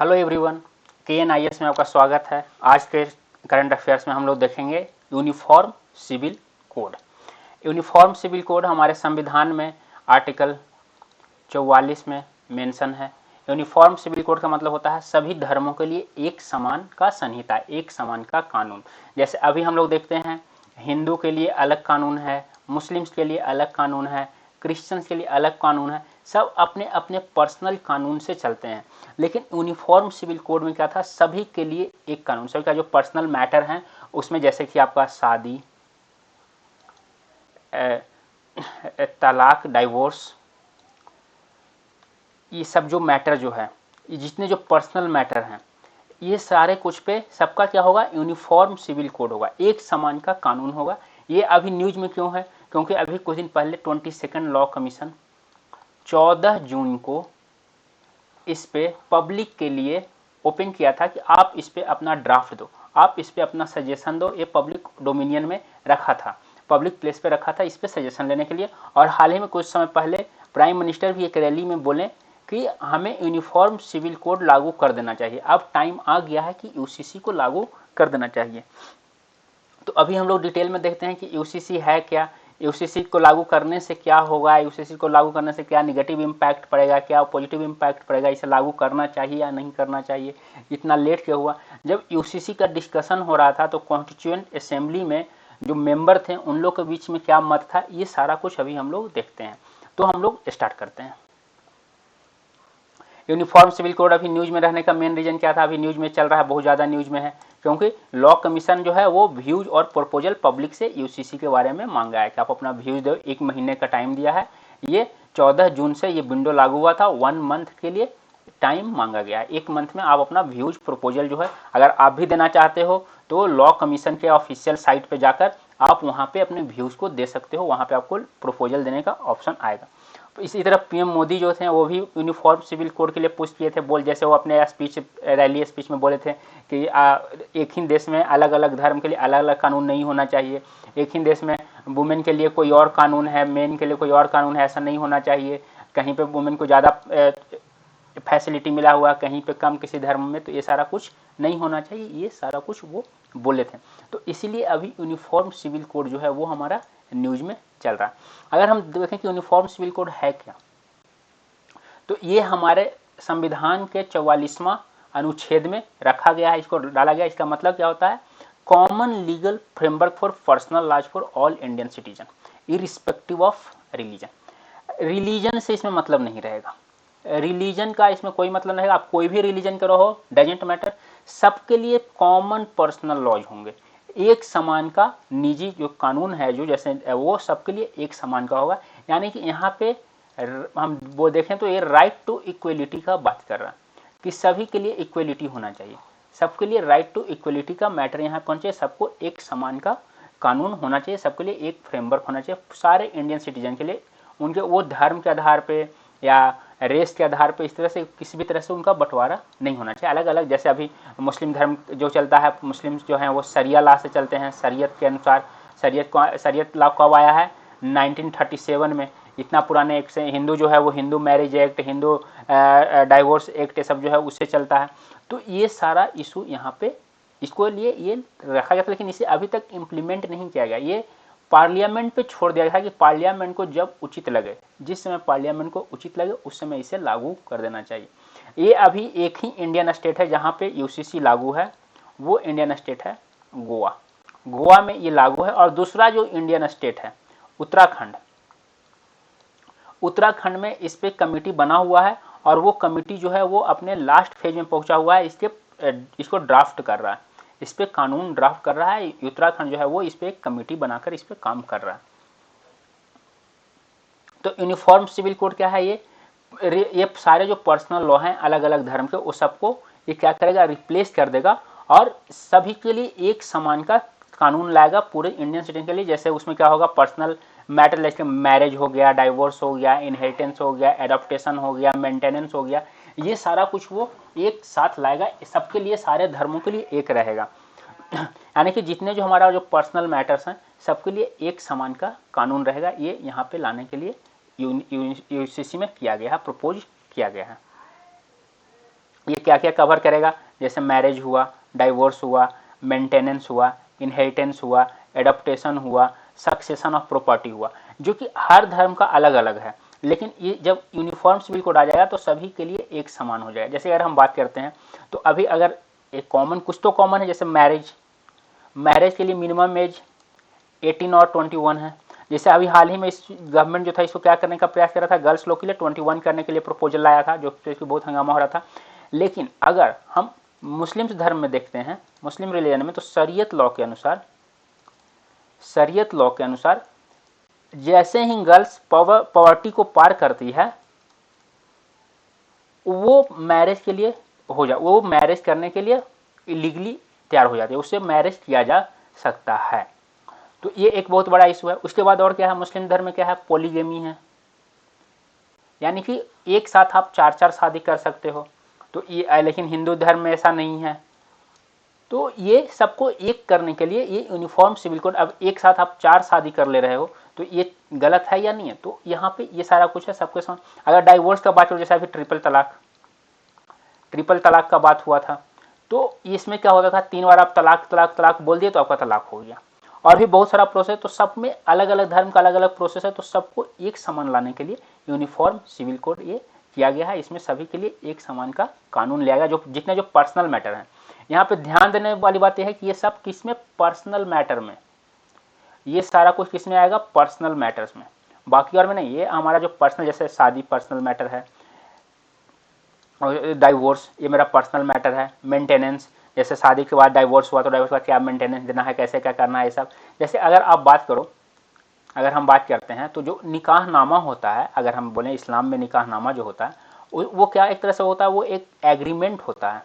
Hello everyone, KNIS में आपका स्वागत है। आज के करंट अफेयर्स में हम लोग देखेंगे uniform civil code. Uniform civil code हमारे संविधान में आर्टिकल 44 में मेंशन है। यूनिफॉर्म सिविल कोड का मतलब होता है सभी धर्मों के लिए एक समान का संहिता, एक समान का कानून। जैसे अभी हम लोग देखते हैं हिंदू के लिए अलग कानून है, मुस्लिम्स के लिए अलग कानून है, क्रिश्चियंस के लिए अलग कानून है, सब अपने अपने पर्सनल कानून से चलते हैं। लेकिन यूनिफॉर्म सिविल कोड में क्या था, सभी के लिए एक कानून, सभी का जो पर्सनल मैटर है उसमें, जैसे कि आपका शादी, तलाक, डाइवोर्स, ये सब जो मैटर जो है, ये जितने जो पर्सनल मैटर हैं, ये सारे कुछ पे सबका क्या होगा, यूनिफॉर्म सिविल कोड होगा, एक समान का कानून होगा। ये अभी न्यूज में क्यों है, क्योंकि अभी कुछ दिन पहले 22nd लॉ कमीशन 14 जून को इस पे पब्लिक के लिए ओपन किया था कि आप इस पे अपना ड्राफ्ट दो, आप इस पे अपना सजेशन दो। ये पब्लिक डोमिनियन में रखा था, पब्लिक प्लेस पे रखा था इस पे सजेशन लेने के लिए। और हाल ही में कुछ समय पहले प्राइम मिनिस्टर भी एक रैली में बोले कि हमें यूनिफॉर्म सिविल कोड लागू कर देना चाहिए, अब टाइम आ गया है कि यूसीसी को लागू कर देना चाहिए। तो अभी हम लोग डिटेल में देखते हैं कि यूसीसी है क्या, यूसीसी को लागू करने से क्या होगा, यूसीसी को लागू करने से क्या नेगेटिव इम्पैक्ट पड़ेगा, क्या पॉजिटिव इम्पैक्ट पड़ेगा, इसे लागू करना चाहिए या नहीं करना चाहिए, इतना लेट क्यों हुआ। जब यूसीसी का डिस्कशन हो रहा था तो कॉन्स्टिट्यूएंट असेंबली में जो मेंबर थे उन लोग के बीच में क्या मत था, ये सारा कुछ अभी हम लोग देखते हैं। तो हम लोग स्टार्ट करते हैं। यूनिफॉर्म सिविल कोड अभी न्यूज में रहने का मेन रीजन क्या था, अभी न्यूज में चल रहा है, बहुत ज़्यादा न्यूज में है, क्योंकि लॉ कमीशन जो है वो व्यूज और प्रपोजल पब्लिक से यूसीसी के बारे में मांगा है कि आप अपना व्यूज दो। 1 महीने का टाइम दिया है, ये 14 जून से ये विंडो लागू हुआ था, 1 मंथ के लिए टाइम मांगा गया है। 1 मंथ में आप अपना व्यूज प्रपोजल जो है, अगर आप भी देना चाहते हो तो लॉ कमीशन के ऑफिशियल साइट पे जाकर आप वहाँ पे अपने व्यूज को दे सकते हो, वहाँ पे आपको प्रपोजल देने का ऑप्शन आएगा। तो इसी तरह पीएम मोदी जो थे वो भी यूनिफॉर्म सिविल कोड के लिए पुश किए थे, बोल जैसे वो अपने स्पीच, रैली स्पीच में बोले थे कि एक ही देश में अलग अलग धर्म के लिए अलग अलग कानून नहीं होना चाहिए, एक ही देश में वुमेन के लिए कोई और कानून है, मेन के लिए कोई और कानून है, ऐसा नहीं होना चाहिए। कहीं पे वुमेन को ज़्यादा फैसिलिटी मिला हुआ, कहीं पे कम किसी धर्म में, तो ये सारा कुछ नहीं होना चाहिए, ये सारा कुछ वो बोले थे। तो इसीलिए अभी यूनिफॉर्म सिविल कोड जो है वो हमारा न्यूज में चल रहा है। अगर हम देखें कि यूनिफॉर्म सिविल कोड है क्या, तो ये हमारे संविधान के 44वां अनुच्छेद में रखा गया है, इसको डाला गया। इसका मतलब क्या होता है, common legal framework for personal laws for all Indian citizen irrespective of religion. Religion से इसमें मतलब नहीं रहेगा, रिलीजन का इसमें कोई मतलब नहीं है, आप कोई भी रिलीजन का रहो, डजेंट मैटर, सबके लिए कॉमन पर्सनल लॉज होंगे, एक समान का निजी जो कानून है, जो जैसे वो सबके लिए एक समान का होगा। यानी कि यहाँ पे हम वो देखें तो ये राइट टू इक्वलिटी का बात कर रहा है कि सभी के लिए इक्वलिटी होना चाहिए, सबके लिए राइट टू इक्वलिटी का मैटर यहाँ पहुंचे, सबको एक समान का कानून होना चाहिए, सबके लिए एक फ्रेमवर्क होना चाहिए, सारे इंडियन सिटीजन के लिए। उनके वो धर्म के आधार पे या रेस के आधार पे इस तरह से किसी भी तरह से उनका बंटवारा नहीं होना चाहिए। अलग अलग, जैसे अभी मुस्लिम धर्म जो चलता है, मुस्लिम जो हैं वो शरिया लॉ से चलते हैं, शरीयत के अनुसार। शरीयत लॉ कब आया है, 1937 में, इतना पुराने एक से। हिंदू जो है वो Hindu marriage act, Hindu divorce act, ये सब जो है उससे चलता है। तो ये सारा इशू यहाँ पे इसको लिए ये रखा गया था, लेकिन इसे अभी तक इम्प्लीमेंट नहीं किया गया। ये पार्लियामेंट पे छोड़ दिया गया था कि पार्लियामेंट को जब उचित लगे, जिस समय पार्लियामेंट को उचित लगे उस समय इसे लागू कर देना चाहिए। ये अभी एक ही इंडियन स्टेट है जहाँ पे यूसीसी लागू है, वो इंडियन स्टेट है गोवा। गोवा में ये लागू है। और दूसरा जो इंडियन स्टेट है उत्तराखंड, उत्तराखंड में इस पे कमेटी बना हुआ है, और वो कमेटी जो है वो अपने लास्ट फेज में पहुंचा हुआ है, इसको ड्राफ्ट कर रहा है, इस पे कानून ड्राफ्ट कर रहा है। उत्तराखंड जो है वो इस पे एक कमेटी बनाकर इस पे काम कर रहा है। तो यूनिफॉर्म सिविल कोड क्या है, ये सारे जो पर्सनल लॉ हैं अलग अलग धर्म के, वो सबको ये क्या करेगा, रिप्लेस कर देगा, और सभी के लिए एक समान का कानून लाएगा पूरे इंडियन सिटीजन के लिए। जैसे उसमें क्या होगा, पर्सनल मैटर जैसे मैरिज हो गया, डाइवोर्स हो गया, इनहेरिटेंस हो गया, एडॉप्टेशन हो गया, मेंटेनेंस हो गया, ये सारा कुछ वो एक साथ लाएगा, सबके लिए, सारे धर्मों के लिए एक रहेगा। यानी कि जितने जो हमारा जो पर्सनल मैटर्स हैं सबके लिए एक समान का कानून रहेगा। ये यहाँ पे लाने के लिए यूसीसी में किया गया है, प्रपोज किया गया है। ये क्या क्या कवर करेगा, जैसे मैरिज हुआ, डाइवोर्स हुआ, मेंटेनेंस हुआ, इनहेरिटेंस हुआ, एडप्टेशन हुआ, सक्सेशन ऑफ प्रॉपर्टी हुआ, जो कि हर धर्म का अलग अलग है। लेकिन ये जब यूनिफॉर्म सिविल कोड आ जाएगा तो सभी के लिए एक समान हो जाएगा। जैसे अगर हम बात करते हैं तो अभी अगर एक कॉमन, कुछ तो कॉमन है, जैसे मैरिज, मैरिज के लिए मिनिमम एज 18 और 21 है। जैसे अभी हाल ही में इस गवर्नमेंट जो था इसको क्या करने का प्रयास कर रहा था, गर्ल्स लोग के लिए 21 करने के लिए प्रपोजल लाया था, जो कि बहुत हंगामा हो रहा था। लेकिन अगर हम मुस्लिम धर्म में देखते हैं, मुस्लिम रिलीजन में, तो शरीयत लॉ के अनुसार, शरीयत लॉ के अनुसार जैसे ही गर्ल्स पॉवर्टी को पार करती है वो मैरिज के लिए वो मैरिज करने के लिए इलीगली तैयार हो जाती है, उससे मैरिज किया जा सकता है। तो ये एक बहुत बड़ा इशू है। उसके बाद और क्या है, मुस्लिम धर्म में क्या है, पॉलीगेमी है, यानी कि एक साथ आप 4 शादी कर सकते हो। तो ये, लेकिन हिंदू धर्म में ऐसा नहीं है। तो ये सबको एक करने के लिए ये यूनिफॉर्म सिविल कोड, अब एक साथ आप 4 शादी कर ले रहे हो तो ये गलत है या नहीं है। तो यहाँ पे ये सारा कुछ है सबके साथ। अगर डाइवोर्स का बात हो, जैसे अभी ट्रिपल तलाक का बात हुआ था, तो इसमें क्या होता था, 3 बार आप तलाक तलाक तलाक बोल दिए तो आपका तलाक हो गया। और भी बहुत सारा प्रोसेस, तो सब में अलग अलग धर्म का अलग अलग प्रोसेस है। तो सबको एक समान लाने के लिए यूनिफॉर्म सिविल कोड ये किया गया है। इसमें सभी के लिए एक समान का कानून लिया गया, जो जितने जो पर्सनल मैटर हैं। यहाँ पे ध्यान देने वाली बात यह है कि ये सब किसमें, पर्सनल मैटर में, ये सारा कुछ किसमें आएगा, पर्सनल मैटर्स में, बाकी और में नहीं। ये हमारा जो पर्सनल, जैसे शादी पर्सनल मैटर है, और डाइवोर्स ये मेरा पर्सनल मैटर है। मेंटेनेंस, जैसे शादी के बाद डाइवोर्स हुआ तो डाइवोर्स का क्या मेंटेनेंस देना है, कैसे क्या करना है, ये सब। जैसे अगर आप बात करो, अगर हम बात करते हैं तो जो निकाहनामा होता है, अगर हम बोलें इस्लाम में निकाहनामा जो होता है वो क्या एक तरह से होता है, वो एक एग्रीमेंट होता है।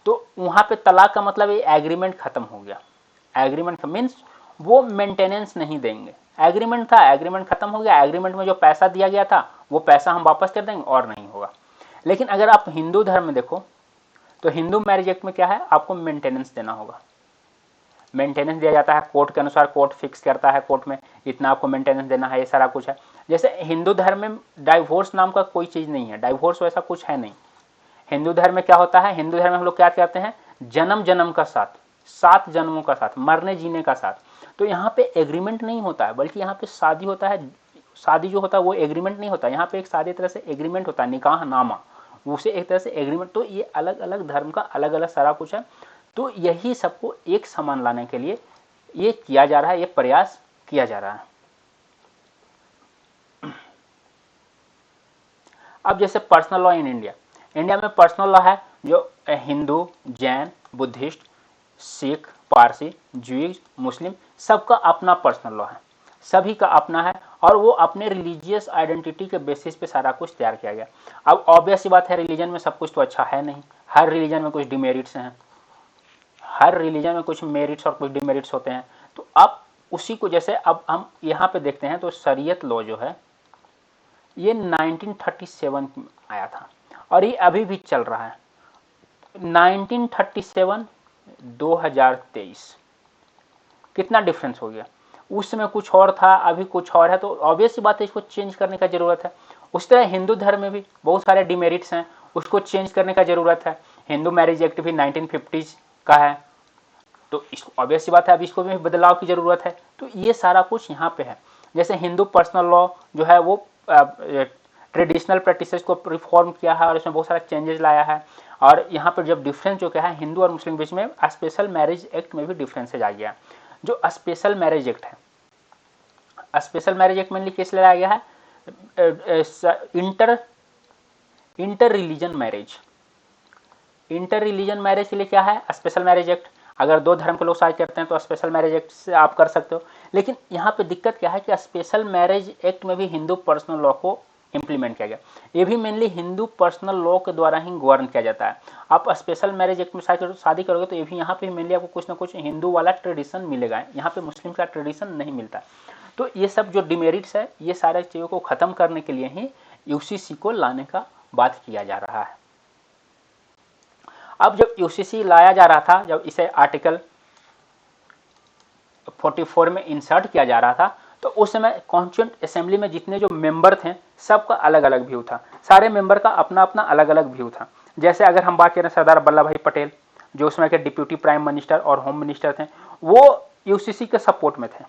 तो वहां पे तलाक का मतलब ये एग्रीमेंट खत्म हो गया। एग्रीमेंट मीन्स वो मेंटेनेंस नहीं देंगे, एग्रीमेंट था, एग्रीमेंट खत्म हो गया, एग्रीमेंट में जो पैसा दिया गया था वो पैसा हम वापस कर देंगे और नहीं होगा। लेकिन अगर आप हिंदू धर्म में देखो तो हिंदू मैरिज एक्ट में क्या है, आपको मेंटेनेंस देना होगा। मेंटेनेंस दिया जाता है कोर्ट के अनुसार, कोर्ट फिक्स करता है कोर्ट में इतना आपको मेंटेनेंस देना है, ये सारा कुछ है। जैसे हिंदू धर्म में डाइवोर्स नाम का कोई चीज नहीं है, डाइवोर्स वैसा कुछ है नहीं। हिंदू धर्म में क्या होता है, हिंदू धर्म में हम लोग क्या कहते हैं, जन्म जन्म का साथ, 7 जन्मों का साथ, मरने जीने का साथ। तो यहाँ पे एग्रीमेंट नहीं होता है, बल्कि यहाँ पे शादी होता है। शादी जो होता है वो एग्रीमेंट नहीं होता, यहाँ पे एक शादी तरह से एग्रीमेंट होता है, निकाह नामा, उसे एक तरह से एग्रीमेंट। तो ये अलग अलग धर्म का अलग अलग सारा कुछ है। तो यही सबको एक समान लाने के लिए ये किया जा रहा है, ये प्रयास किया जा रहा है। अब जैसे personal law in India, India में पर्सनल लॉ है जो हिंदू, जैन, बुद्धिस्ट, सिख, पारसी, ज्यूज, मुस्लिम, सबका अपना पर्सनल लॉ है, सभी का अपना है। और वो अपने रिलीजियस आइडेंटिटी के बेसिस पे सारा कुछ तैयार किया गया। अब ऑब्वियस सी बात है, रिलीजन में सब कुछ तो अच्छा है नहीं, हर रिलीजन में कुछ डिमेरिट्स हैं, हर रिलीजन में कुछ मेरिट्स और कुछ डिमेरिट्स होते हैं। तो अब उसी को, जैसे अब हम यहाँ पे देखते हैं तो शरीयत लॉ जो है ये 1937 में आया था और ये अभी भी चल रहा है। 1937 2023 कितना डिफरेंस हो गया, उस समय कुछ और था, अभी कुछ और है। तो ऑब्वियस सी बात है, इसको चेंज करने का जरूरत है। उस तरह हिंदू धर्म में भी बहुत सारे डिमेरिट्स हैं, उसको चेंज करने का जरूरत है। हिंदू मैरिज एक्ट भी 1950 का है, तो इसको ऑब्वियस सी बात है, अब इसको भी बदलाव की जरूरत है। तो ये सारा कुछ यहाँ पे है। जैसे हिंदू पर्सनल लॉ जो है वो ट्रेडिशनल प्रैक्टिसेस को रिफॉर्म किया है और इसमें बहुत सारा चेंजेस लाया है। और यहाँ पर जब डिफरेंस जो क्या है हिंदू और मुस्लिम बीच में, स्पेशल मैरिज एक्ट में भी डिफरेंसेज आ गया। जो स्पेशल मैरिज एक्ट है, स्पेशल मैरिज एक्ट मेनली किस लिए लाया गया है, inter religion marriage. Inter religion marriage के लिए क्या है, स्पेशल मैरिज एक्ट। अगर 2 धर्म के लोग शादी करते हैं तो स्पेशल मैरिज एक्ट से आप कर सकते हो। लेकिन यहाँ पे दिक्कत क्या है कि स्पेशल मैरिज एक्ट में भी हिंदू पर्सनल लॉ को इंप्लीमेंट किया गया। ये भी मेनली हिंदू पर्सनल लॉ के द्वारा ही गवर्न किया जाता है। आप स्पेशल मैरिज एक्ट में शादी करोगे तो ये भी यहाँ पे मेनली आपको कुछ ना कुछ हिंदू वाला ट्रेडिशन मिलेगा, यहाँ पे मुस्लिम का ट्रेडिशन नहीं मिलता। तो ये सब जो डिमेरिट्स है, ये सारे चीज़ों को खत्म करने के लिए ही यूसीसी को लाने का बात किया जा रहा है। अब जब यूसीसी लाया जा रहा था, जब इसे आर्टिकल 44 में इंसर्ट किया जा रहा था, तो उस समय कॉन्स्टिट्यूएंट असेंबली में जितने जो मेंबर थे सबका अलग अलग व्यू था, सारे मेंबर का अपना अपना अलग अलग व्यू था। जैसे अगर हम बात करें सरदार वल्लभ भाई पटेल जो उसमें के डिप्यूटी प्राइम मिनिस्टर और होम मिनिस्टर थे, वो यूसीसी के सपोर्ट में थे।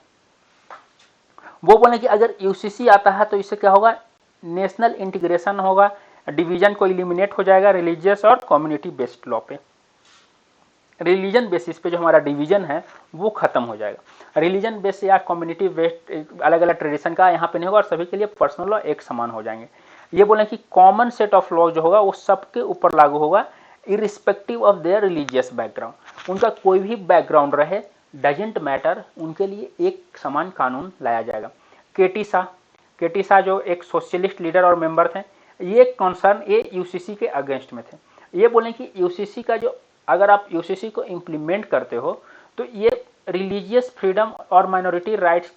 वो बोले कि अगर यूसीसी आता है तो इससे क्या होगा, नेशनल इंटीग्रेशन होगा, डिवीजन को इलिमिनेट हो जाएगा रिलीजियस और कम्युनिटी बेस्ड लॉ पे। रिलीजन बेसिस पे जो हमारा डिवीजन है वो खत्म हो जाएगा। रिलीजन बेस या कम्युनिटी बेस्ड अलग अलग ट्रेडिशन का यहाँ पे नहीं होगा और सभी के लिए पर्सनल लॉ एक समान हो जाएंगे। ये बोले कि कॉमन सेट ऑफ लॉ जो होगा वो सबके ऊपर लागू होगा irrespective of their religious background. उनका कोई भी बैकग्राउंड रहे डजेंट मैटर, उनके लिए एक समान कानून लाया जाएगा। केटी शाह जो एक सोशलिस्ट लीडर और मेंबर थे, ये कंसर्न ये यूसीसी के अगेंस्ट में थे। ये बोले कि यूसीसी का जो अगर आप यूसीसी को इम्प्लीमेंट करते हो तो ये रिलीजियस फ्रीडम और माइनॉरिटी राइट्स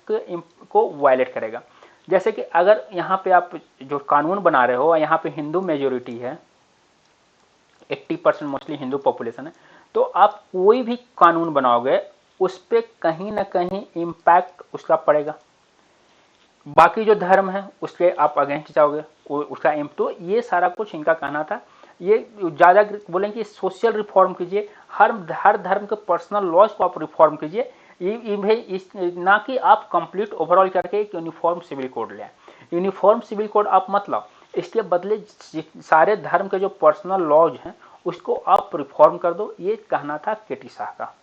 को वायलेट करेगा। जैसे कि अगर यहाँ पे आप जो कानून बना रहे हो, यहाँ पे हिंदू मेजोरिटी है, 80% मोस्टली हिंदू पॉपुलेशन है, तो आप कोई भी कानून बनाओगे उस पर कहीं ना कहीं इम्पैक्ट उसका पड़ेगा। बाकी जो धर्म है उसके आप अगेंस्ट जाओगे, उसका तो ये सारा कुछ इनका कहना था। ये ज़्यादा बोलें कि सोशल रिफॉर्म कीजिए, हर धर्म के पर्सनल लॉज को आप रिफॉर्म कीजिए, ना कि आप कंप्लीट ओवरऑल करके एक यूनिफॉर्म सिविल कोड ले आए। यूनिफॉर्म सिविल कोड आप मतलब इसके बदले सारे धर्म के जो पर्सनल लॉज हैं उसको आप रिफॉर्म कर दो, ये कहना था केटी शाह का।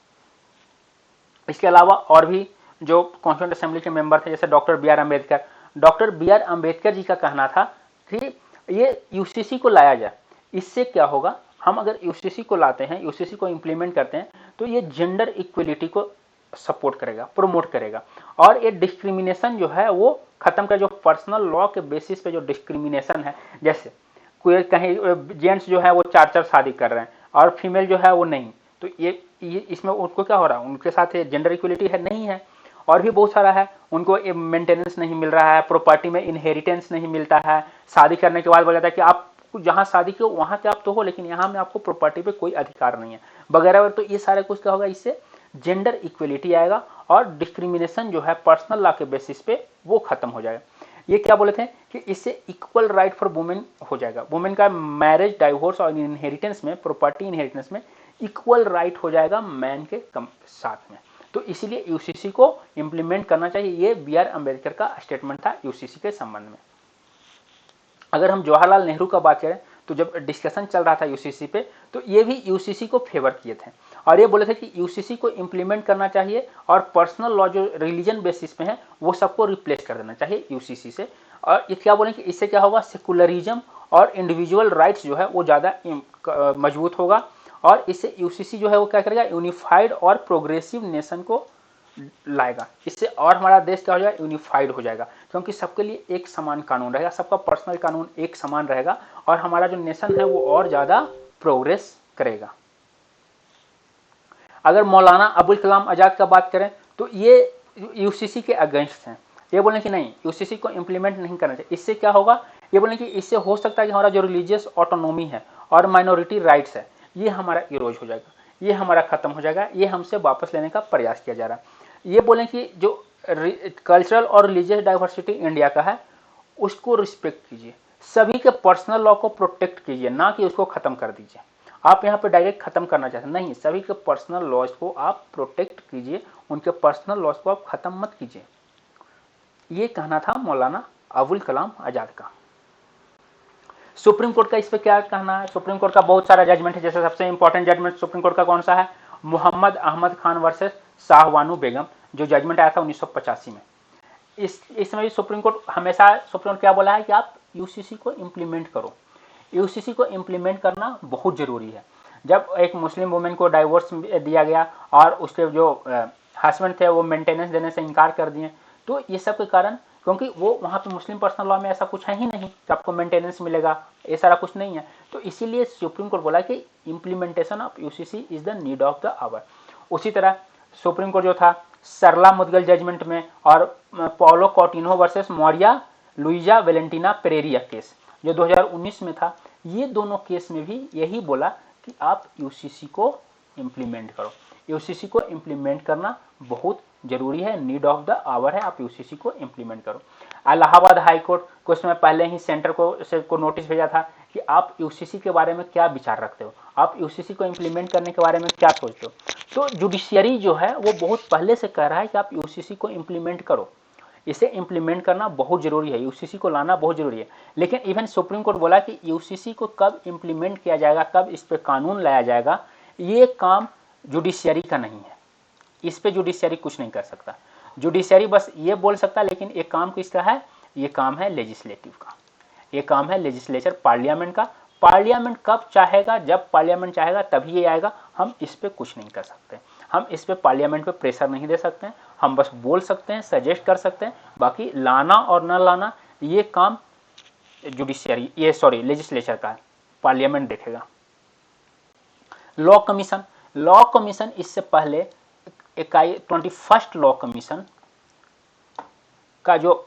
इसके अलावा और भी जो कॉन्स्टिट्यूएंट असेंबली के मेंबर थे जैसे doctor B are Ambedkar ji का कहना था कि ये यूसीसी को लाया जाए। इससे क्या होगा, हम अगर यूसीसी को लाते हैं, यूसीसी को इंप्लीमेंट करते हैं तो ये जेंडर इक्वलिटी को सपोर्ट करेगा, प्रमोट करेगा और ये डिस्क्रिमिनेशन जो है वो खत्म कर। जो पर्सनल लॉ के बेसिस पे जो डिस्क्रिमिनेशन है, जैसे कोई कहीं जेंट्स जो है वो 4 शादी कर रहे हैं और फीमेल जो है वो नहीं, तो ये इसमें उनको क्या हो रहा है, उनके साथ जेंडर इक्वलिटी है नहीं है। और भी बहुत सारा है, उनको मेंटेनेंस नहीं मिल रहा है, प्रॉपर्टी में इनहेरिटेंस नहीं मिलता है, शादी करने के बाद बोला जाता है कि आप जहां शादी की वहां के आप तो हो लेकिन यहाँ में आपको प्रॉपर्टी पे कोई अधिकार नहीं है वगैरह। तो ये सारे कुछ क्या होगा, इससे जेंडर इक्वलिटी आएगा और डिस्क्रिमिनेशन जो है पर्सनल लॉ के बेसिस पे वो खत्म हो जाएगा। ये क्या बोले थे कि इससे इक्वल राइट फॉर वुमेन हो जाएगा। वुमेन का मैरिज, डाइवोर्स और इनहेरिटेंस में, प्रॉपर्टी इनहेरिटेंस में इक्वल राइट हो जाएगा मैन के साथ में। तो इसीलिए यूसीसी को इंप्लीमेंट करना चाहिए। ये बी आर अम्बेडकर का स्टेटमेंट था यूसीसी के संबंध में। अगर हम जवाहरलाल नेहरू का बात करें तो जब डिस्कशन चल रहा था यूसीसी पे तो ये भी यूसीसी को फेवर किए थे और ये बोले थे कि यूसीसी को इंप्लीमेंट करना चाहिए और पर्सनल लॉ जो रिलीजन बेसिस पे है वो सबको रिप्लेस कर देना चाहिए यूसीसी से। और ये क्या बोले कि इससे क्या होगा, सेकुलरिज्म और इंडिविजुअल राइट्स जो है वो ज़्यादा मजबूत होगा और इससे यूसीसी जो है वो क्या करेगा, यूनिफाइड और प्रोग्रेसिव नेशन को लाएगा। इससे और हमारा देश क्या हो जाएगा, यूनिफाइड हो जाएगा क्योंकि सबके लिए एक समान कानून रहेगा, सबका पर्सनल कानून एक समान रहेगा और हमारा जो नेशन है वो और ज़्यादा प्रोग्रेस करेगा। अगर मौलाना अबुल कलाम आज़ाद का बात करें तो ये यूसीसी के अगेंस्ट हैं। ये बोले कि नहीं, यूसीसी को इंप्लीमेंट नहीं करना चाहिए। इससे क्या होगा, ये बोले कि इससे हो सकता है कि हमारा जो रिलीजियस ऑटोनॉमी है और माइनॉरिटी राइट्स है ये हमारा इरोज हो जाएगा, ये हमारा खत्म हो जाएगा, ये हमसे वापस लेने का प्रयास किया जा रहा है। ये बोले कि जो कल्चरल और रिलीजियस डाइवर्सिटी इंडिया का है उसको रिस्पेक्ट कीजिए, सभी के पर्सनल लॉ को प्रोटेक्ट कीजिए, ना कि उसको खत्म कर दीजिए। आप यहाँ पे डायरेक्ट खत्म करना चाहते हैं, नहीं, सभी के पर्सनल लॉज को आप प्रोटेक्ट कीजिए, उनके पर्सनल लॉज को आप खत्म मत कीजिए। ये कहना था मौलाना अबुल कलाम आजाद का। सुप्रीम कोर्ट का इस पर क्या कहना है, सुप्रीम कोर्ट का बहुत सारा जजमेंट है। जैसे सबसे इंपॉर्टेंट जजमेंट सुप्रीम कोर्ट का कौन सा है, मोहम्मद अहमद खान वर्सेस शाहबानू बेगम, जो जजमेंट आया था 1985 में। इसमें भी सुप्रीम कोर्ट हमेशा, सुप्रीम कोर्ट क्या बोला है कि आप यूसीसी को इम्प्लीमेंट करो। यूसीसी को इम्प्लीमेंट करना बहुत जरूरी है। जब एक मुस्लिम वुमेन को डाइवोर्स दिया गया और उसके जो हस्बैंड थे वो मेंटेनेंस देने से इनकार कर दिए, तो ये सब के कारण, क्योंकि वो वहाँ पे मुस्लिम पर्सनल लॉ में ऐसा कुछ है ही नहीं कि आपको मेंटेनेंस मिलेगा, ये सारा कुछ नहीं है। तो इसीलिए सुप्रीम कोर्ट बोला कि implementation of UCC is the need of the hour. उसी तरह सुप्रीम कोर्ट जो था सरला मुदगल जजमेंट में और Paulo Coutinho versus Maria Luiza Valentina Pereira case जो 2019 में था, ये दोनों केस में भी यही बोला कि आप यूसीसी को इम्प्लीमेंट करो। यूसीसी को इम्प्लीमेंट करना बहुत जरूरी है, नीड ऑफ द आवर है, आप यूसीसी को इम्प्लीमेंट करो। इलाहाबाद हाई कोर्ट को उसमें पहले ही सेंटर को नोटिस भेजा था कि आप यूसीसी के बारे में क्या विचार रखते हो, आप यूसीसी को इम्प्लीमेंट करने के बारे में क्या सोचते हो। तो जुडिशियरी जो है वो बहुत पहले से कह रहा है कि आप यूसीसी को इम्प्लीमेंट करो, इसे इम्प्लीमेंट करना बहुत जरूरी है, यूसीसी को लाना बहुत जरूरी है। लेकिन इवन सुप्रीम कोर्ट बोला कि यूसीसी को कब इम्प्लीमेंट किया जाएगा, कब इस पर कानून लाया जाएगा, ये काम जुडिशियरी का नहीं है, इस पे जुडिशियरी कुछ नहीं कर सकता। जुडिशियरी बस ये बोल सकता है, लेकिन एक काम किसका है, ये काम है लेजिस्लेटिव का, ये काम है लेजिस्लेचर पार्लियामेंट का। पार्लियामेंट कब चाहेगा, जब पार्लियामेंट चाहेगा तभी ये आएगा, हम इस पे कुछ नहीं कर सकते, हम इस पे पार्लियामेंट पे प्रेशर नहीं दे सकते हैं, हम बस बोल सकते हैं, सजेस्ट कर सकते हैं, बाकी लाना और न लाना ये काम जुडिशियरी ये सॉरी लेजिस्लेचर का है, पार्लियामेंट देखेगा। लॉ कमीशन, लॉ कमीशन इससे पहले 21 लॉ कमीशन का जो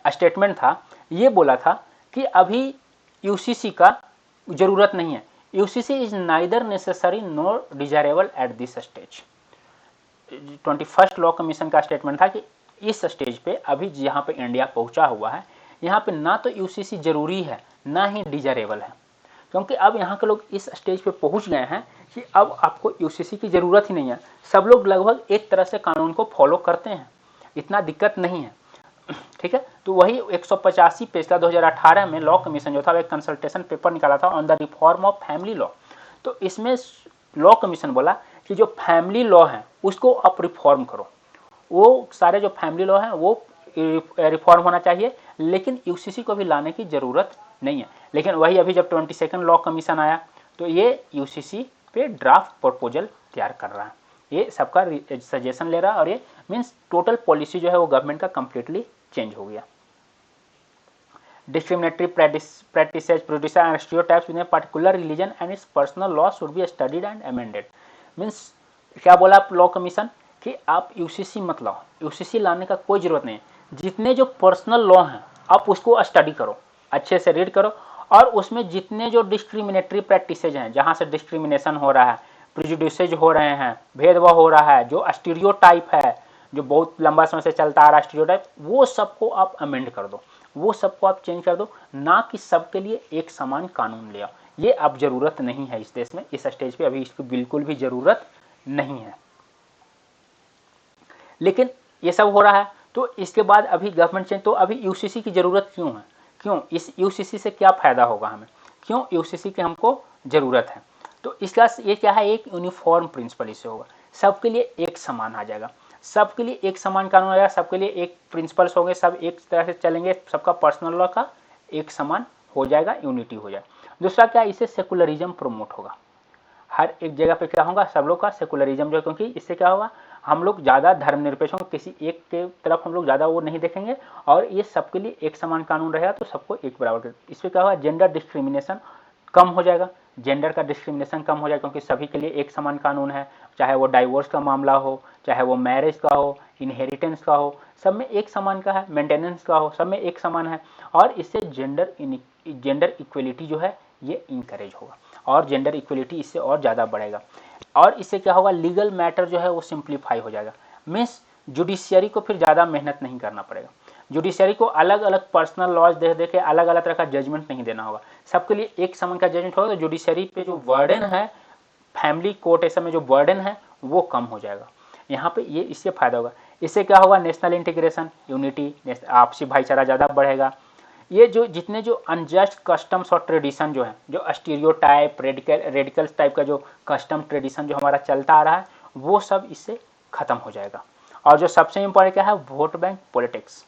स्टेटमेंट था ये बोला था कि अभी यूसीसी का जरूरत नहीं है, UCC is neither necessary nor desirable at this stage. 21 law commission का स्टेटमेंट था कि इस स्टेज पे अभी जहाँ पे इंडिया पहुंचा हुआ है यहाँ पे ना तो यूसीसी जरूरी है ना ही डिजायरेबल है, क्योंकि अब यहाँ के लोग इस स्टेज पे पहुंच गए हैं कि अब आपको यूसीसी की जरूरत ही नहीं है, सब लोग लगभग एक तरह से कानून को फॉलो करते हैं, इतना दिक्कत नहीं है, ठीक है। तो वही 185 पिछला 2018 में लॉ कमीशन जो था एक कंसल्टेशन पेपर निकाला था on the reform of family law. तो इसमें लॉ कमीशन बोला कि जो फैमिली लॉ है उसको आप रिफॉर्म करो, वो सारे जो फैमिली लॉ हैं वो रिफॉर्म होना चाहिए, लेकिन यूसीसी को भी लाने की जरूरत नहीं है। लेकिन वही अभी जब 22 लॉ कमीशन आया तो ये यूसीसी पे ड्राफ्ट प्रपोजल तैयार कर रहा है, ये सबका सजेशन ले रहा है, और ये मीन्स टोटल पॉलिसी जो है वो गवर्नमेंट का कंप्लीटली चेंज हो गया। Discriminatory practices produce and stereotypes with a particular religion and it's personal law should be studied and amended. Means क्या बोला आप लॉ कमीशन कि आप यूसीसी मत लाओ, यूसीसी लाने का कोई जरूरत नहीं है, जितने जो पर्सनल लॉ हैं आप उसको स्टडी करो, अच्छे से रीड करो, और उसमें जितने जो डिस्क्रिमिनेटरी प्रैक्टिसेज हैं, जहाँ से डिस्क्रिमिनेशन हो रहा है, प्रिजुडिसेज हो रहे हैं, भेदभाव हो रहा है, जो स्टीरियोटाइप है जो बहुत लंबा समय से चलता आ रहा है स्टीरियोटाइप, वो सबको आप अमेंड कर दो, वो सबको आप चेंज कर दो, ना कि सबके लिए एक समान कानून ले आओ। ये अब जरूरत नहीं है इस देश में, इस स्टेज पे अभी इसकी बिल्कुल भी जरूरत नहीं है। लेकिन ये सब हो रहा है तो इसके बाद अभी गवर्नमेंट चेंज, तो अभी यूसीसी की जरूरत क्यों है, क्यों इस यूसीसी से क्या फायदा होगा हमें, क्यों यूसीसी की हमको जरूरत है। तो इसका ये क्या है, एक यूनिफॉर्म प्रिंसिपल इससे होगा, सबके लिए एक समान आ जाएगा, सबके लिए एक समान कानून आ जाएगा, सबके लिए एक प्रिंसिपल्स होंगे, सब एक तरह से चलेंगे, सबका पर्सनल लॉ का एक समान हो जाएगा, यूनिटी हो जाएगा। दूसरा क्या, इससे सेकुलरिज्म प्रमोट होगा, हर एक जगह पे क्या होगा, सब लोग का सेकुलरिज्म जो है, क्योंकि इससे क्या होगा, हम लोग ज़्यादा धर्मनिरपेक्ष होंगे, किसी एक के तरफ हम लोग ज़्यादा वो नहीं देखेंगे, और ये सबके लिए एक समान कानून रहेगा, तो सबको एक बराबर। इससे क्या होगा, जेंडर डिस्क्रिमिनेशन कम हो जाएगा, जेंडर का डिस्क्रिमिनेशन कम हो जाएगा, क्योंकि सभी के लिए एक समान कानून है, चाहे वो डाइवोर्स का मामला हो, चाहे वो मैरिज का हो, इनहेरिटेंस का हो, सब में एक समान का है, मेंटेनेंस का हो, सब में एक समान है, और इससे जेंडर इक्वलिटी जो है ये इंकरेज होगा, और जेंडर इक्वलिटी इससे और ज़्यादा बढ़ेगा। और इससे क्या होगा, लीगल मैटर जो है वो सिंप्लीफाई हो जाएगा, मीन्स जुडिशियरी को फिर ज़्यादा मेहनत नहीं करना पड़ेगा, जुडिशियरी को अलग अलग पर्सनल लॉज दे दे के अलग अलग तरह का जजमेंट नहीं देना होगा, सबके लिए एक समान का जजमेंट होगा, तो जुडिशियरी पे जो बर्डन है, फैमिली कोर्ट ऐसा में जो बर्डन है वो कम हो जाएगा, यहाँ पे ये इससे फायदा होगा। इससे क्या होगा, नेशनल इंटीग्रेशन, यूनिटी, आपसी भाईचारा ज़्यादा बढ़ेगा। ये जो जितने जो अनजस्ट कस्टम्स और ट्रेडिशन जो है, जो स्टीरियोटाइप रेडिकल्स टाइप का जो कस्टम ट्रेडिशन जो हमारा चलता आ रहा है, वो सब इससे खत्म हो जाएगा। और जो सबसे इम्पोर्टेंट क्या है, वोट बैंक पॉलिटिक्स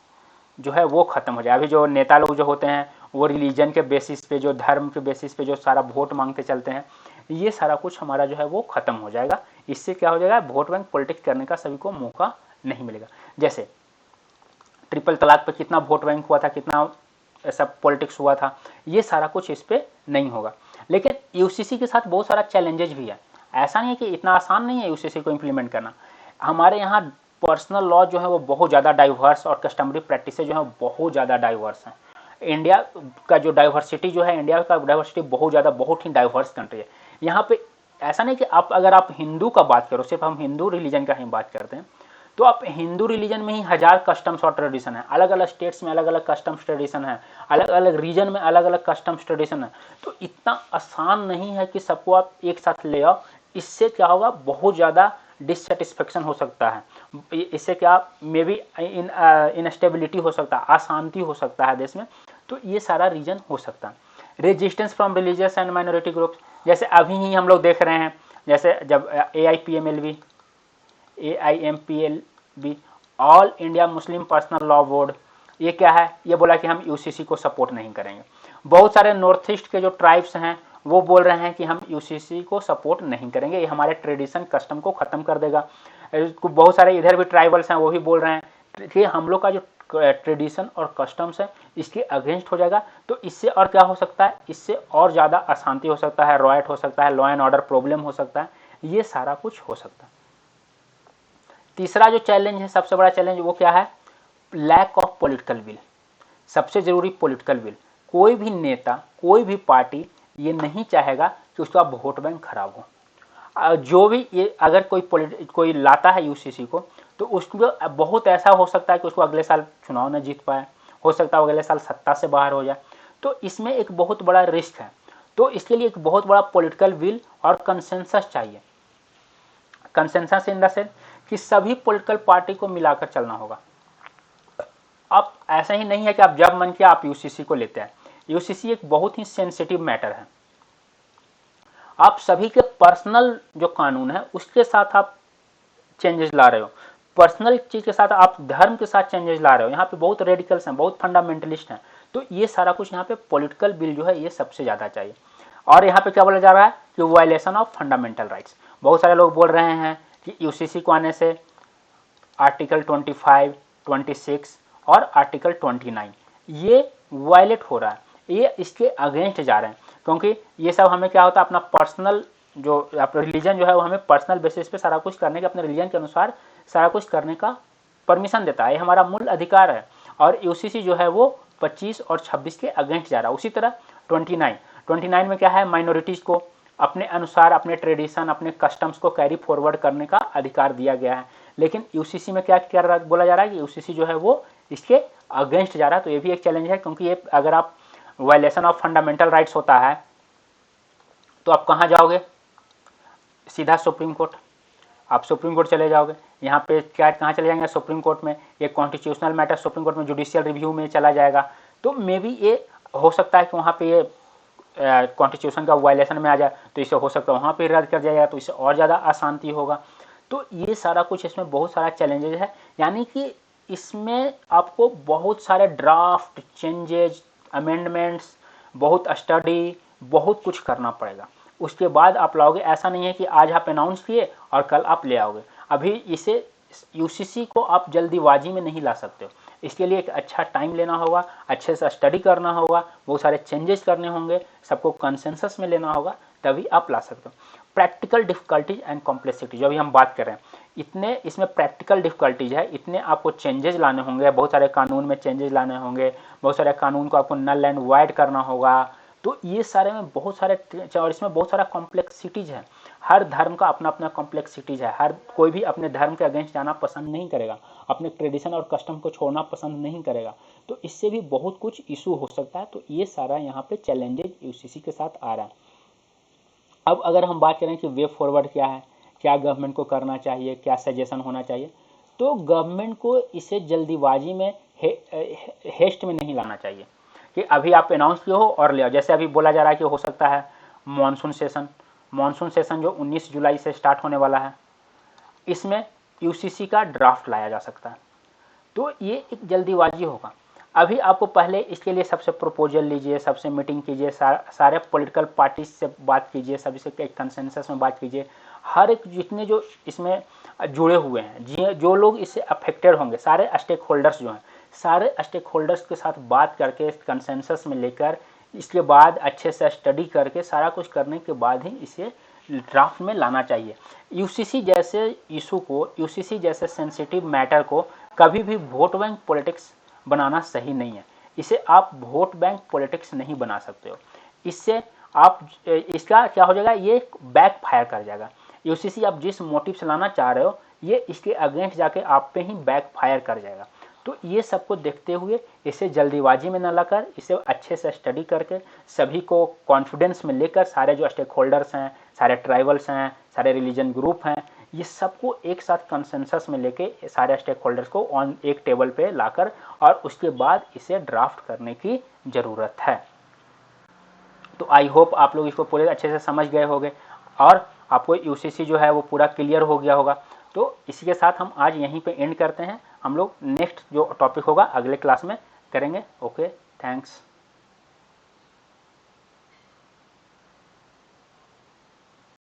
जो है वो खत्म हो जाए। अभी जो नेता लोग जो होते हैं वो रिलीजन के बेसिस पे, जो धर्म के बेसिस पे जो सारा वोट मांगते चलते हैं, ये सारा कुछ हमारा जो है वो खत्म हो जाएगा। इससे क्या हो जाएगा, वोट बैंक पॉलिटिक्स करने का सभी को मौका नहीं मिलेगा। जैसे ट्रिपल तलाक पे कितना वोट बैंक हुआ था, कितना ऐसा पॉलिटिक्स हुआ था, ये सारा कुछ इस पे नहीं होगा। लेकिन यूसीसी के साथ बहुत सारा चैलेंजेस भी है, ऐसा नहीं है कि इतना आसान नहीं है यूसीसी को इम्प्लीमेंट करना। हमारे यहाँ पर्सनल लॉ जो है वो बहुत ज़्यादा डाइवर्स, और कस्टमरी प्रैक्टिस जो है बहुत ज़्यादा डाइवर्स हैं। इंडिया का जो डाइवर्सिटी जो है, इंडिया का डाइवर्सिटी बहुत ज़्यादा, बहुत ही डाइवर्स कंट्री है। यहाँ पे ऐसा नहीं कि अगर आप हिंदू का बात करो, सिर्फ हम हिंदू रिलीजन का ही बात करते हैं, तो आप हिंदू रिलीजन में ही हजार कस्टम्स और ट्रेडिशन है, अलग अलग स्टेट्स में अलग अलग कस्टम्स ट्रेडिशन है, अलग अलग रीजन में अलग अलग कस्टम्स ट्रेडिशन है। तो इतना आसान नहीं है कि सबको आप एक साथ ले आओ। इससे क्या होगा, बहुत ज़्यादा डिससेटिस्फेक्शन हो सकता है, इससे क्या मे बी इनस्टेबिलिटी हो सकता है, अशांति हो सकता है देश में। तो ये सारा रीजन हो सकता है। Resistance from religious and minority groups, जैसे अभी ही हम लोग देख रहे हैं, जैसे जब AIMPLB all India Muslim personal law board, ये क्या है, ये बोला कि हम यूसीसी को सपोर्ट नहीं करेंगे। बहुत सारे नॉर्थ ईस्ट के जो ट्राइब्स हैं वो बोल रहे हैं कि हम यूसीसी को सपोर्ट नहीं करेंगे, ये हमारे ट्रेडिशन कस्टम को ख़त्म कर देगा। बहुत सारे इधर भी ट्राइबल्स हैं वो भी बोल रहे हैं कि हम लोग का जो ट्रेडिशन और कस्टम्स है इसके अगेंस्ट हो जाएगा। तो इससे और क्या हो सकता है, इससे और ज़्यादा अशांति हो सकता है, रॉयट हो सकता है, लॉ एंड ऑर्डर प्रॉब्लम हो सकता है, ये सारा कुछ हो सकता है। तीसरा जो चैलेंज है, सबसे बड़ा चैलेंज, वो क्या है, लैक ऑफ पॉलिटिकल विल। सबसे जरूरी पॉलिटिकल विल। कोई भी नेता, कोई भी पार्टी ये नहीं चाहेगा कि उसका वोट बैंक खराब हो। जो भी ये अगर कोई लाता है यूसीसी को, तो उसको बहुत ऐसा हो सकता है कि उसको अगले साल चुनाव न जीत पाए, हो सकता है अगले साल सत्ता से बाहर हो जाए। तो इसमें एक बहुत बड़ा रिस्क है। तो इसके लिए एक बहुत बड़ा पॉलिटिकल विल और कंसेंसस चाहिए। कंसेंसस इन द सेंस कि सभी पॉलिटिकल पार्टी को मिलाकर चलना होगा। अब ऐसा ही नहीं है कि आप जब मन किया आप यूसीसी को लेते हैं। यूसीसी एक बहुत ही सेंसिटिव मैटर है। आप सभी के पर्सनल जो कानून है उसके साथ आप चेंजेस ला रहे हो, पर्सनल चीज के साथ आप धर्म के साथ चेंजेस ला रहे हो। यहाँ पे बहुत रेडिकल्स हैं, बहुत फंडामेंटलिस्ट हैं। तो ये सारा कुछ यहाँ पे पॉलिटिकल बिल जो है ये सबसे ज़्यादा चाहिए। और यहाँ पे क्या बोला जा रहा है कि वायलेशन ऑफ फंडामेंटल राइट्स। बहुत सारे लोग बोल रहे हैं कि यूसीसी को आने से आर्टिकल 25, 26 और आर्टिकल 29 ये वायलेट हो रहा है, ये इसके अगेंस्ट जा रहे हैं। क्योंकि ये सब हमें क्या होता है, अपना पर्सनल जो रिलीजन जो है वो हमें पर्सनल बेसिस पे सारा कुछ करने के, अपने रिलीजन के अनुसार सारा कुछ करने का परमिशन देता है, ये हमारा मूल अधिकार है। और यूसीसी जो है वो 25 और 26 के अगेंस्ट जा रहा है। उसी तरह 29 में क्या है, माइनॉरिटीज़ को अपने अनुसार अपने ट्रेडिशन, अपने कस्टम्स को कैरी फॉरवर्ड करने का अधिकार दिया गया है। लेकिन यूसीसी में क्या बोला जा रहा है कि यूसीसी जो है वो इसके अगेंस्ट जा रहा है। तो ये भी एक चैलेंज है, क्योंकि ये अगर आप वायलेशन ऑफ फंडामेंटल राइट्स होता है तो आप कहाँ जाओगे, सीधा सुप्रीम कोर्ट। आप सुप्रीम कोर्ट चले जाओगे। यहाँ पे क्या कहाँ चले जाएंगे, सुप्रीम कोर्ट में। ये कॉन्स्टिट्यूशनल मैटर सुप्रीम कोर्ट में जुडिशियल रिव्यू में चला जाएगा। तो मे बी ये हो सकता है कि वहाँ पे ये कॉन्स्टिट्यूशन का वायलेशन में आ जाए, तो इसे हो सकता है वहाँ पे रद्द कर जाएगा, तो इससे और ज़्यादा अशांति होगा। तो ये सारा कुछ, इसमें बहुत सारा चैलेंजेज है। यानी कि इसमें आपको बहुत सारे ड्राफ्ट, चेंजेज, अमेंडमेंट्स, बहुत स्टडी, बहुत कुछ करना पड़ेगा। उसके बाद आप लाओगे। ऐसा नहीं है कि आज आप अनाउंस किए और कल आप ले आओगे। अभी इसे यूसीसी को आप जल्दीबाजी में नहीं ला सकते हो। इसके लिए एक अच्छा टाइम लेना होगा, अच्छे से स्टडी करना होगा, बहुत सारे चेंजेस करने होंगे, सबको कंसेंसस में लेना होगा, तभी आप ला सकते हो। प्रैक्टिकल डिफिकल्टीज एंड कॉम्प्लेक्सिटी जो अभी हम बात कर रहे हैं, इतने इसमें प्रैक्टिकल डिफिकल्टीज है, इतने आपको चेंजेस लाने होंगे, बहुत सारे कानून में चेंजेस लाने होंगे, बहुत सारे कानून को आपको नल एंड वाइड करना होगा। तो ये सारे में बहुत सारे, और इसमें बहुत सारा कॉम्प्लेक्सिटीज है। हर धर्म का अपना अपना कॉम्प्लेक्सिटीज है। हर कोई भी अपने धर्म के अगेंस्ट जाना पसंद नहीं करेगा, अपने ट्रेडिशन और कस्टम को छोड़ना पसंद नहीं करेगा। तो इससे भी बहुत कुछ इशू हो सकता है। तो ये सारा यहाँ पे चैलेंजेज यूसीसी के साथ आ रहा है। अब अगर हम बात करें कि वे फॉरवर्ड क्या है, क्या गवर्नमेंट को करना चाहिए, क्या सजेशन होना चाहिए, तो गवर्नमेंट को इसे जल्दीबाजी में हेस्ट में नहीं लाना चाहिए कि अभी आप अनाउंस किए हो और ले आओ। जैसे अभी बोला जा रहा है कि हो सकता है मानसून सेशन जो 19 जुलाई से स्टार्ट होने वाला है, इसमें यूसीसी का ड्राफ्ट लाया जा सकता है। तो ये एक जल्दीबाजी होगा। अभी आपको पहले इसके लिए सबसे प्रपोजल लीजिए, सबसे मीटिंग कीजिए, सारे पॉलिटिकल पार्टी से बात कीजिए, सभी से एक कंसेंसस में बात कीजिए। हर एक जितने जो इसमें जुड़े हुए हैं, जो लोग इससे अफेक्टेड होंगे, सारे स्टेक होल्डर्स जो हैं, सारे स्टेक होल्डर्स के साथ बात करके कंसेंसस में लेकर, इसके बाद अच्छे से स्टडी करके सारा कुछ करने के बाद ही इसे ड्राफ्ट में लाना चाहिए। यूसीसी जैसे इशू को, यूसीसी जैसे सेंसिटिव मैटर को कभी भी वोट बैंक पॉलिटिक्स बनाना सही नहीं है। इसे आप वोट बैंक पॉलिटिक्स नहीं बना सकते हो। इससे आप, इसका क्या हो जाएगा, ये बैक फायर कर जाएगा। यूसीसी आप जिस मोटिव से लाना चाह रहे हो ये इसके अगेंस्ट जाके आप पे ही बैक फायर कर जाएगा। तो ये सबको देखते हुए इसे जल्दीबाजी में न लाकर इसे अच्छे से स्टडी करके सभी को कॉन्फिडेंस में लेकर, सारे जो स्टेक होल्डर्स हैं, सारे ट्राइबल्स हैं, सारे रिलीजन ग्रुप हैं, ये सबको एक साथ कंसेंसस में लेके सारे स्टेक होल्डर्स को ऑन एक टेबल पे लाकर और उसके बाद इसे ड्राफ्ट करने की ज़रूरत है। तो आई होप आप लोग इसको पूरे अच्छे से समझ गए होंगे और आपको यूसीसी जो है वो पूरा क्लियर हो गया होगा। तो इसी के साथ हम आज यहीं पे एंड करते हैं। हम लोग नेक्स्ट जो टॉपिक होगा अगले क्लास में करेंगे। Okay, thanks.